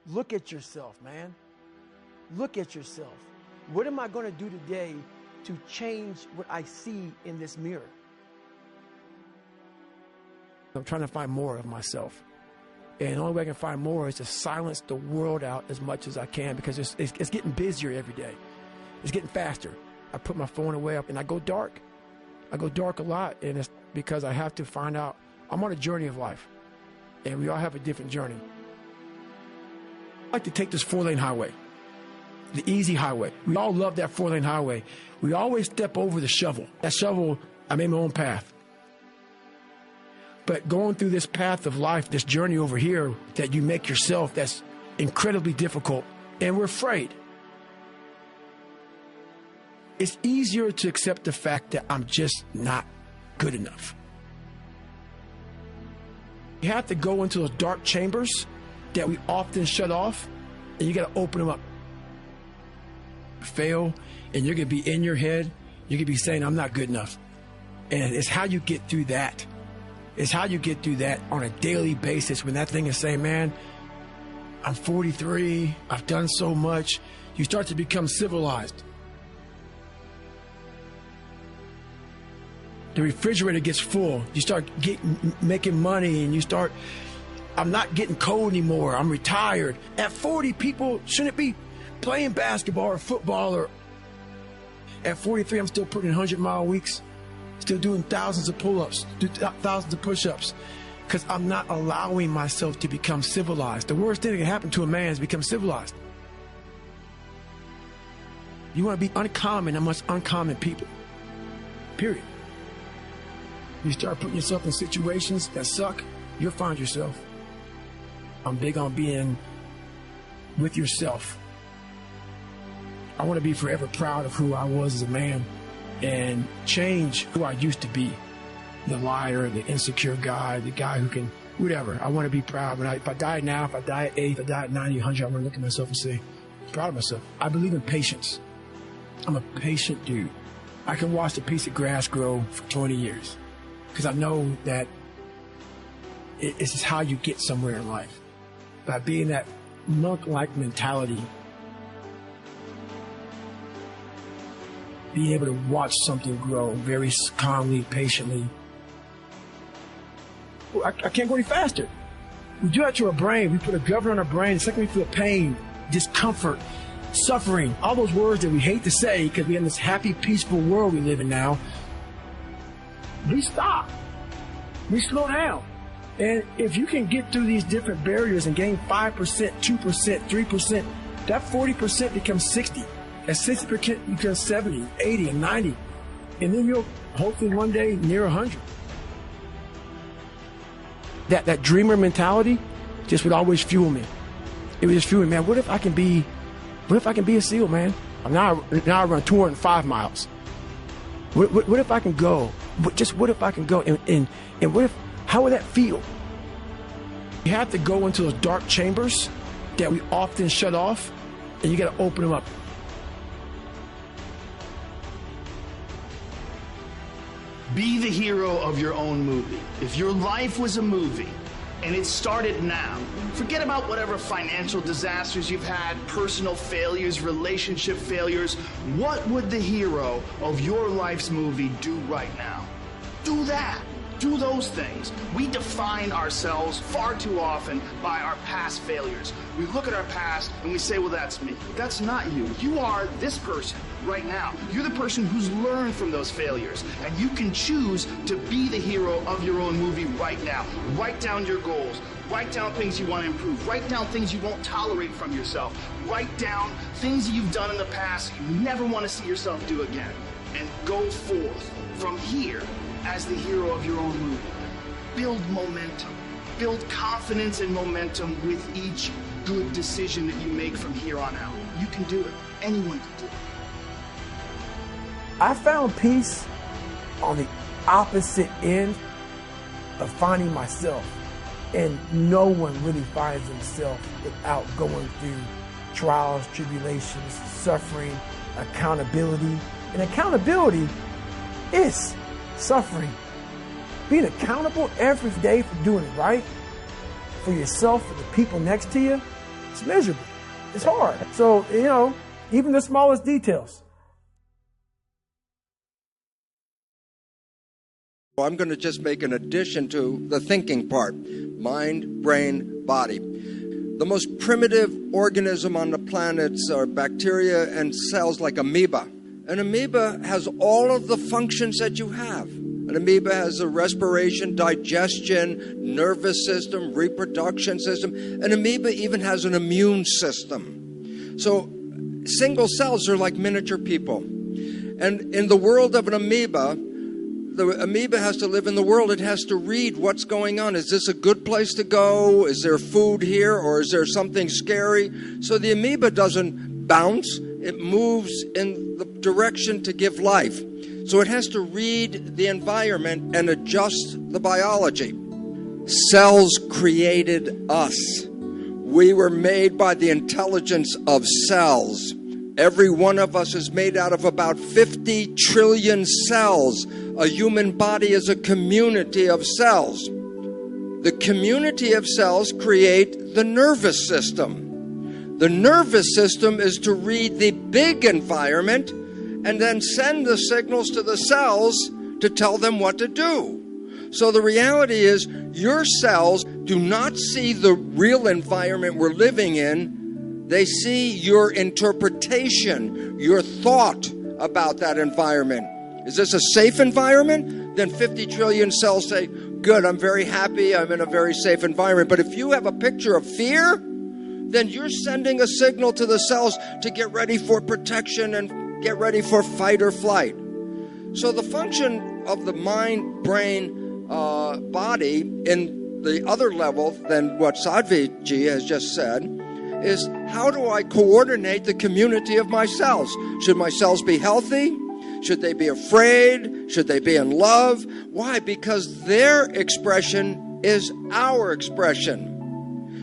Look at yourself, man. Look at yourself. What am I going to do today to change what I see in this mirror? I'm trying to find more of myself. And the only way I can find more is to silence the world out as much as I can, because it's getting busier every day. It's getting faster. I put my phone away up and I go dark. I go dark a lot, and it's because I have to find out. I'm on a journey of life, and we all have a different journey. I like to take this 4-lane highway, the easy highway. We all love that 4-lane highway. We always step over the shovel. That shovel, I made my own path. But going through this path of life, this journey over here that you make yourself, that's incredibly difficult, and we're afraid. It's easier to accept the fact that I'm just not good enough. You have to go into those dark chambers that we often shut off, and you got to open them up. Fail, and you're going to be in your head. You're going to be saying, I'm not good enough. And it's how you get through that. It's how you get through that on a daily basis, when that thing is saying, man, I'm 43, I've done so much. You start to become civilized. The refrigerator gets full. You start making money, and you start, I'm not getting cold anymore. I'm retired. At 40, people shouldn't be playing basketball or football. Or at 43, I'm still putting 100-mile weeks, still doing thousands of pull-ups, thousands of push-ups, because I'm not allowing myself to become civilized. The worst thing that can happen to a man is become civilized. You want to be uncommon amongst uncommon people, period. You start putting yourself in situations that suck, you'll find yourself. I'm big on being with yourself. I want to be forever proud of who I was as a man and change who I used to be. The liar, the insecure guy, the guy who can, whatever. I want to be proud. If I die now, if I die at 8, if I die at 90, 100, I want to look at myself and say, I'm proud of myself. I believe in patience. I'm a patient dude. I can watch a piece of grass grow for 20 years. Because I know that it's just how you get somewhere in life. By being that monk-like mentality, being able to watch something grow very calmly, patiently. I can't go any faster. We do that to our brain. We put a governor on our brain. The second we feel pain, discomfort, suffering, all those words that we hate to say because we're in this happy, peaceful world we live in now, we stop. We slow down. And if you can get through these different barriers and gain 5%, 2%, 3%, that 40% becomes 60. That 60% becomes 70, 80, and 90. And then you'll hopefully one day near 100. That dreamer mentality just would always fuel me. It would just fuel me, man. What if I can be a SEAL, man? Now I run 205 miles. What if I can go? What if I can go? And what if, how would that feel? You have to go into those dark chambers that we often shut off, and you got to open them up. Be the hero of your own movie. If your life was a movie and it started now, forget about whatever financial disasters you've had, personal failures, relationship failures. What would the hero of your life's movie do right now? Do that. Do those things. We define ourselves far too often by our past failures. We look at our past and we say, well, that's me. That's not you. You are this person right now. You're the person who's learned from those failures, and you can choose to be the hero of your own movie right now. Write down your goals. Write down things you want to improve. Write down things you won't tolerate from yourself. Write down things you've done in the past you never want to see yourself do again. And go forth from here as the hero of your own movie. Build momentum. Build confidence and momentum with each good decision that you make from here on out. You can do it. Anyone can do it. I found peace on the opposite end of finding myself. And no one really finds himself without going through trials, tribulations, suffering, accountability. And accountability is suffering. Being accountable every day for doing it right, for yourself, for the people next to you, It's miserable. It's hard. So, even the smallest details. I'm going to just make an addition to the thinking part. Mind, brain, body. The most primitive organism on the planet are bacteria and cells like amoeba. An amoeba has all of the functions that you have. An amoeba has a respiration, digestion, nervous system, reproduction system. An amoeba even has an immune system. So single cells are like miniature people. And in the world of an amoeba, the amoeba has to live in the world. It has to read what's going on. Is this a good place to go? Is there food here, or is there something scary? So the amoeba doesn't bounce. It moves in the direction to give life. So it has to read the environment and adjust the biology. Cells created us. We were made by the intelligence of cells. Every one of us is made out of about 50 trillion cells. A human body is a community of cells. The community of cells create the nervous system. The nervous system is to read the big environment and then send the signals to the cells to tell them what to do. So the reality is, your cells do not see the real environment we're living in. They see your interpretation, your thought about that environment. Is this a safe environment? Then 50 trillion cells say, good, I'm very happy, I'm in a very safe environment. But if you have a picture of fear, then you're sending a signal to the cells to get ready for protection and get ready for fight or flight. So the function of the mind, brain, body in the other level than what Sadhviji has just said is, how do I coordinate the community of my cells? Should my cells be healthy? Should they be afraid? Should they be in love? Why? Because their expression is our expression.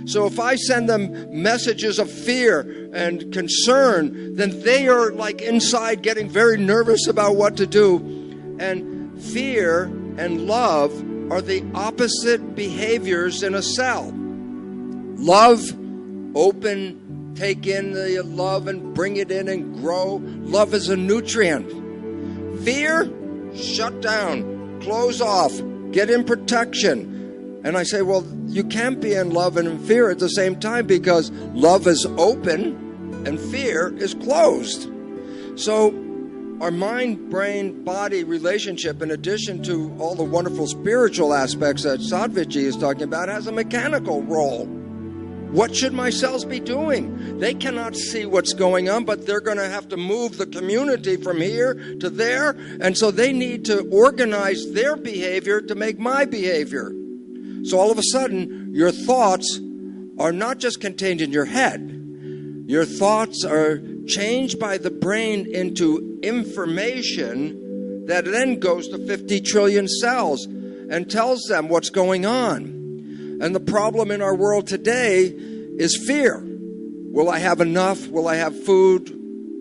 So if I send them messages of fear and concern, then they are like inside getting very nervous about what to do. And fear and love are the opposite behaviors in a cell. Love, open, take in the love and bring it in and grow. Love is a nutrient. Fear, shut down, close off, get in protection. And I say, well, you can't be in love and in fear at the same time, because love is open and fear is closed. So our mind, brain, body relationship, in addition to all the wonderful spiritual aspects that Sadhviji is talking about, has a mechanical role. What should my cells be doing? They cannot see what's going on, but they're going to have to move the community from here to there. And so they need to organize their behavior to make my behavior. So all of a sudden, your thoughts are not just contained in your head. Your thoughts are changed by the brain into information that then goes to 50 trillion cells and tells them what's going on. And the problem in our world today is fear. Will I have enough? Will I have food?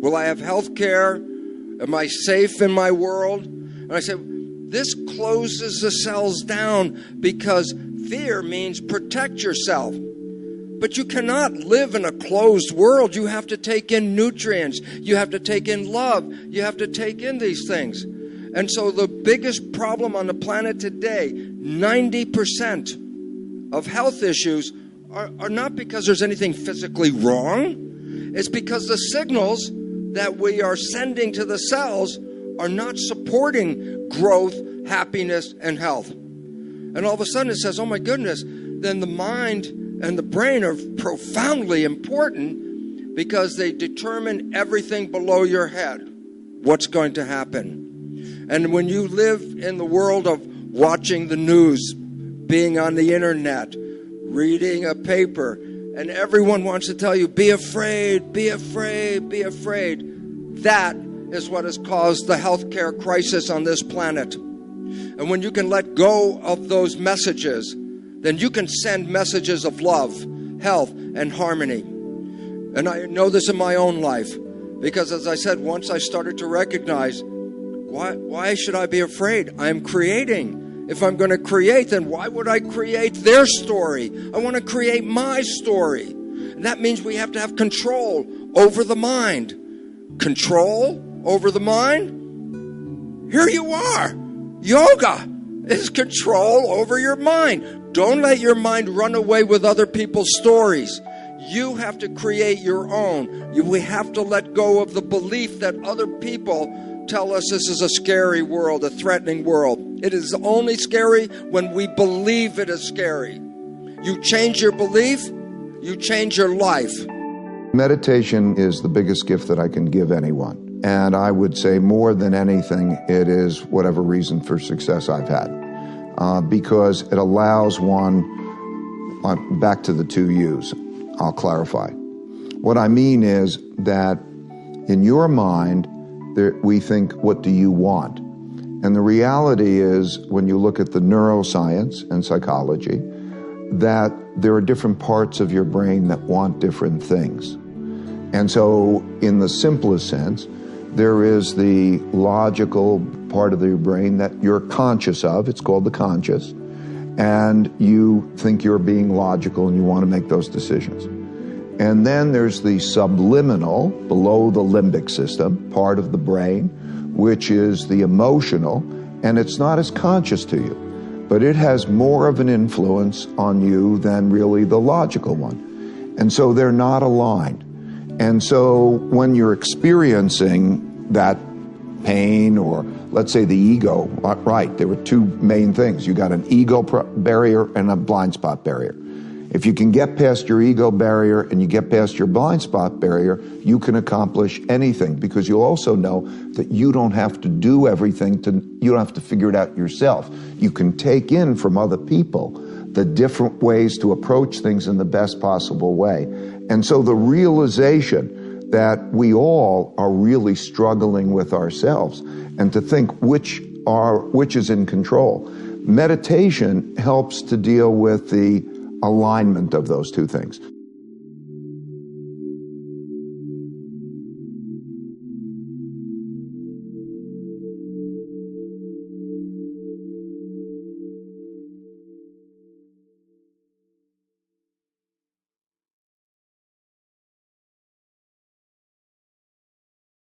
Will I have health care? Am I safe in my world? And I say, this closes the cells down, because fear means protect yourself. But you cannot live in a closed world. You have to take in nutrients. You have to take in love. You have to take in these things. And so the biggest problem on the planet today, 90% of health issues are not because there's anything physically wrong. It's because the signals that we are sending to the cells are not supporting growth, happiness, and health. And all of a sudden it says, oh my goodness, then the mind and the brain are profoundly important, because they determine everything below your head, what's going to happen. And when you live in the world of watching the news, being on the internet, reading a paper, and everyone wants to tell you, be afraid, be afraid, be afraid, that is what has caused the healthcare crisis on this planet. And when you can let go of those messages, then you can send messages of love, health, and harmony. And I know this in my own life, because as I said, once I started to recognize, why should I be afraid? I'm creating. If I'm going to create, then why would I create their story? I want to create my story. And That means we have to have control over the mind. Control over the mind? Here you are. Yoga is control over your mind. Don't let your mind run away with other people's stories. You have to create your own. We have to let go of the belief that other people tell us this is a scary world, a threatening world. It is only scary when we believe it is scary. You change your belief, you change your life. Meditation is the biggest gift that I can give anyone. And I would say more than anything, it is whatever reason for success I've had. Because it allows one, back to the two U's, I'll clarify. What I mean is that in your mind, we think, what do you want? And the reality is, when you look at the neuroscience and psychology, that there are different parts of your brain that want different things. And so, in the simplest sense, there is the logical part of your brain that you're conscious of. It's called the conscious. And you think you're being logical and you want to make those decisions. And then there's the subliminal, below the limbic system, part of the brain, which is the emotional, and it's not as conscious to you, but it has more of an influence on you than really the logical one. And so they're not aligned. And so when you're experiencing that pain, or let's say the ego, right, there were two main things. You got an ego barrier and a blind spot barrier. If you can get past your ego barrier and you get past your blind spot barrier, you can accomplish anything, because you'll also know that you don't have to do everything, you don't have to figure it out yourself. You can take in from other people the different ways to approach things in the best possible way. And so the realization that we all are really struggling with ourselves, and to think which is in control. Meditation helps to deal with the alignment of those two things.